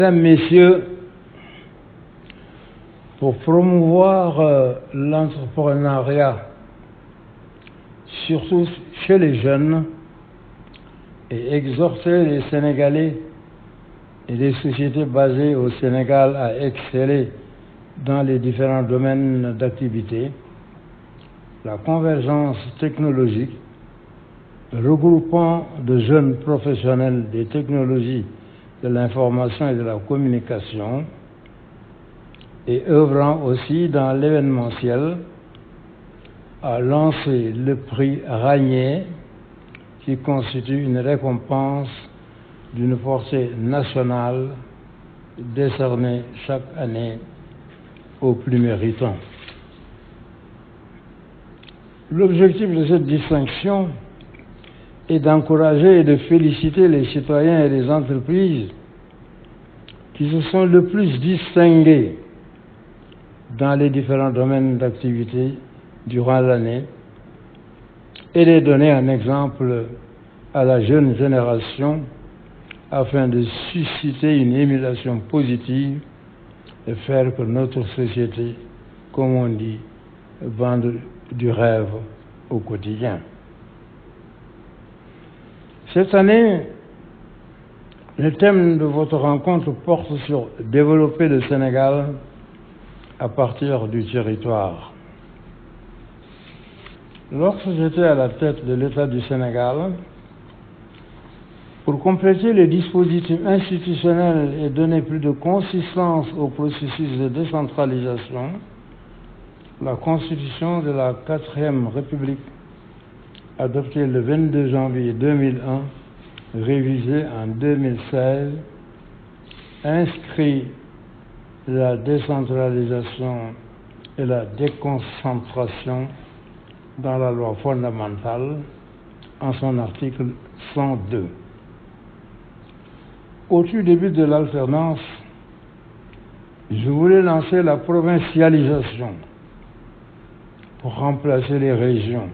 Mesdames, Messieurs, pour promouvoir l'entrepreneuriat, surtout chez les jeunes, et exhorter les Sénégalais et les sociétés basées au Sénégal à exceller dans les différents domaines d'activité, la convergence technologique regroupant de jeunes professionnels des technologies de l'information et de la communication et œuvrant aussi dans l'événementiel a lancé le prix Ranier qui constitue une récompense d'une portée nationale décernée chaque année aux plus méritants. L'objectif de cette distinction est d'encourager et de féliciter les citoyens et les entreprises qui se sont le plus distingués dans les différents domaines d'activité durant l'année et les donner un exemple à la jeune génération afin de susciter une émulation positive et faire que notre société, comme on dit, vende du rêve au quotidien. Cette année, le thème de votre rencontre porte sur développer le Sénégal à partir du territoire. Lorsque j'étais à la tête de l'État du Sénégal, pour compléter les dispositifs institutionnels et donner plus de consistance au processus de décentralisation, la Constitution de la 4e République, adoptée le 22 janvier 2001, révisée en 2016, inscrit la décentralisation et la déconcentration dans la loi fondamentale en son article 102. Au tout début de l'alternance, je voulais lancer la provincialisation pour remplacer les régions.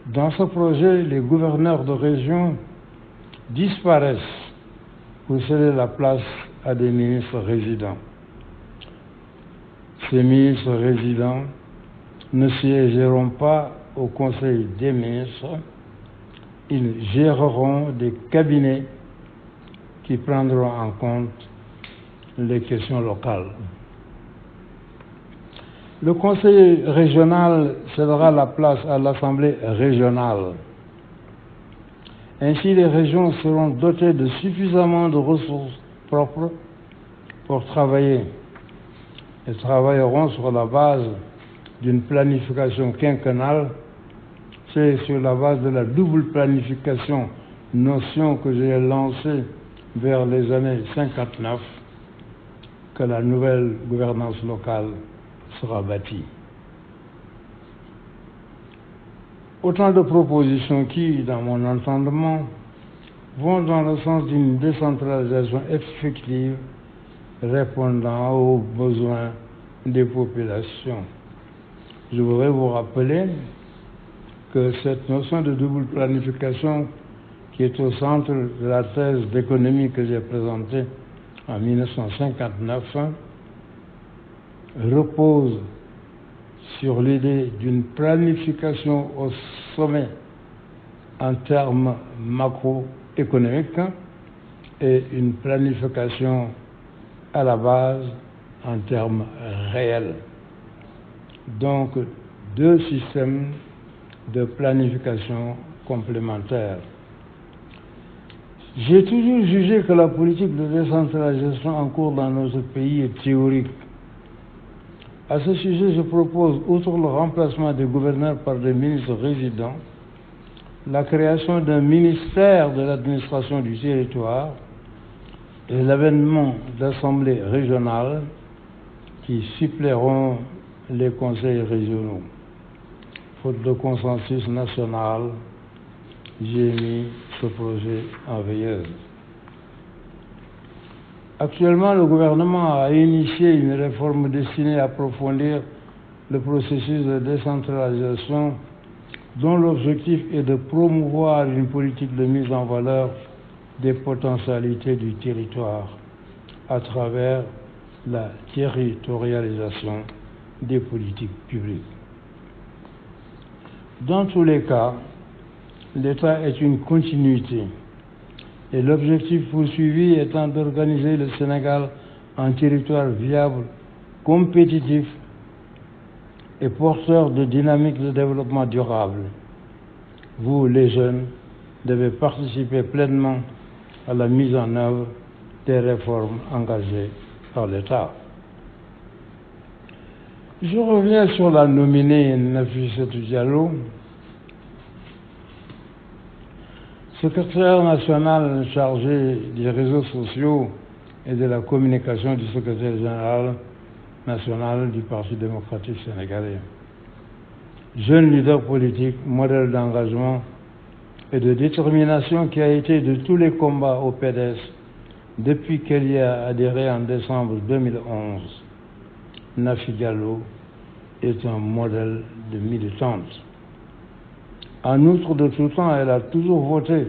Dans ce projet, les gouverneurs de région disparaissent pour céder la place à des ministres résidents. Ces ministres résidents ne siégeront pas au Conseil des ministres, ils géreront des cabinets qui prendront en compte les questions locales. Le Conseil régional cédera la place à l'Assemblée régionale. Ainsi, les régions seront dotées de suffisamment de ressources propres pour travailler et travailleront sur la base d'une planification quinquennale. C'est sur la base de la double planification, notion que j'ai lancée vers les années 59, que la nouvelle gouvernance locale sera bâtie. Autant de propositions qui, dans mon entendement, vont dans le sens d'une décentralisation effective répondant aux besoins des populations. Je voudrais vous rappeler que cette notion de double planification qui est au centre de la thèse d'économie que j'ai présentée en 1959 repose sur l'idée d'une planification au sommet en termes macroéconomiques et une planification à la base en termes réels. Donc, deux systèmes de planification complémentaires. J'ai toujours jugé que la politique de décentralisation en cours dans notre pays est théorique. À ce sujet, je propose, outre le remplacement des gouverneurs par des ministres résidents, la création d'un ministère de l'administration du territoire et l'avènement d'assemblées régionales qui suppléeront les conseils régionaux. Faute de consensus national, j'ai mis ce projet en veilleuse. Actuellement, le gouvernement a initié une réforme destinée à approfondir le processus de décentralisation dont l'objectif est de promouvoir une politique de mise en valeur des potentialités du territoire. à travers la territorialisation des politiques publiques. Dans tous les cas, l'État est une continuité et l'objectif poursuivi étant d'organiser le Sénégal en territoire viable, compétitif et porteur de dynamique de développement durable. Vous, les jeunes, devez participer pleinement à la mise en œuvre des réformes engagées par l'État. Je reviens sur la nominée Nafissatou Diallo, secrétaire national chargé des réseaux sociaux et de la communication du secrétaire général national du Parti démocratique sénégalais. Jeune leader politique, modèle d'engagement et de détermination qui a été de tous les combats au PDS depuis qu'elle y a adhéré en décembre 2011. Nafi Diallo est un modèle de militante. En outre, de tout temps, elle a toujours voté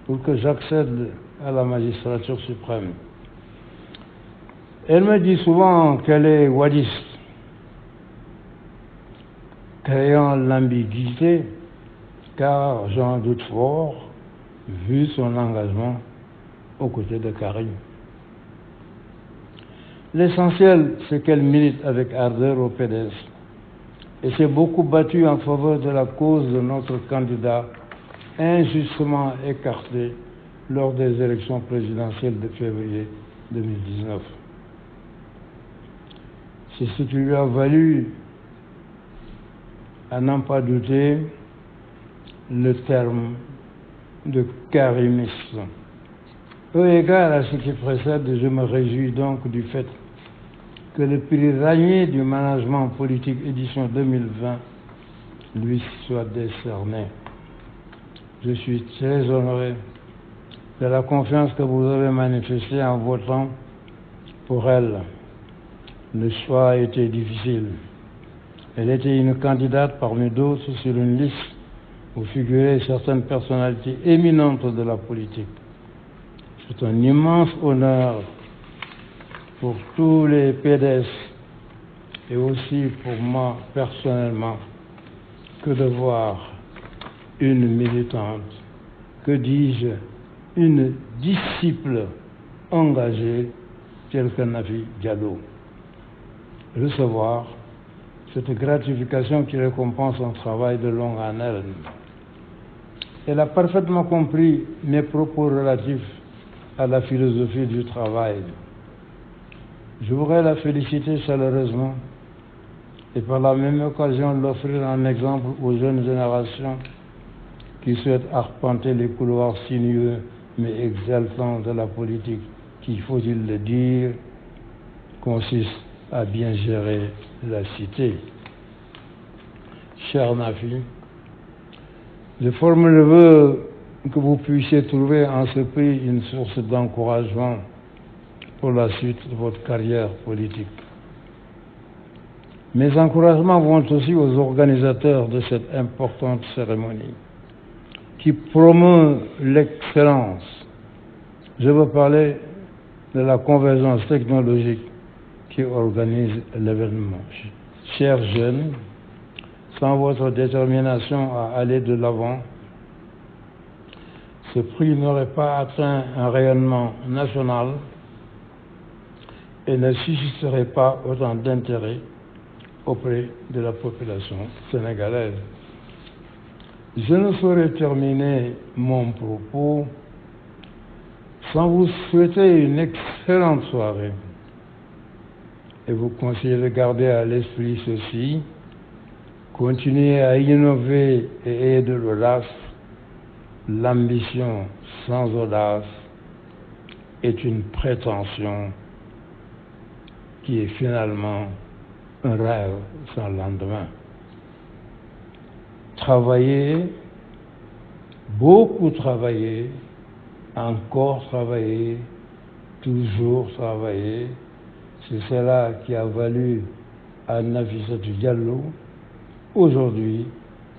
pour que j'accède à la magistrature suprême. Elle me dit souvent qu'elle est wadiste, créant l'ambiguïté, car j'en doute fort, vu son engagement aux côtés de Karim. L'essentiel, c'est qu'elle milite avec ardeur au PDS et s'est beaucoup battue en faveur de la cause de notre candidat injustement écarté lors des élections présidentielles de février 2019. C'est ce qui lui a valu, à n'en pas douter, le terme de karimiste. Peu égard à ce qui précède, je me réjouis donc du fait que le prix Ragné du management politique édition 2020 lui soit décerné. Je suis très honoré de la confiance que vous avez manifestée en votant pour elle. Le choix a été difficile. Elle était une candidate parmi d'autres sur une liste où figuraient certaines personnalités éminentes de la politique. C'est un immense honneur pour tous les PDS et aussi pour moi personnellement que de voir une militante, que dis-je, une disciple engagée telle que Nafi Diallo recevoir cette gratification qui récompense un travail de longue haleine. Elle a parfaitement compris mes propos relatifs à la philosophie du travail. Je voudrais la féliciter chaleureusement et par la même occasion l'offrir un exemple aux jeunes générations qui souhaitent arpenter les couloirs sinueux mais exaltants de la politique qui, faut-il le dire, consiste à bien gérer la cité. Cher Nafi, je forme le vœu que vous puissiez trouver en ce prix une source d'encouragement pour la suite de votre carrière politique. Mes encouragements vont aussi aux organisateurs de cette importante cérémonie qui promeut l'excellence. Je veux parler de la convergence technologique qui organise l'événement. Chers jeunes, sans votre détermination à aller de l'avant, ce prix n'aurait pas atteint un rayonnement national et ne susciterait pas autant d'intérêt auprès de la population sénégalaise. Je ne saurais terminer mon propos sans vous souhaiter une excellente soirée et vous conseiller de garder à l'esprit ceci: continuer à innover et ayez de l'audace. L'ambition sans audace est une prétention qui est finalement un rêve sans lendemain. Travailler, beaucoup travailler, encore travailler, toujours travailler, c'est cela qui a valu à Nafissatou Diallo aujourd'hui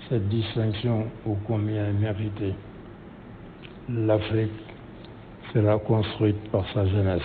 cette distinction ô combien méritée. L'Afrique sera construite par sa jeunesse.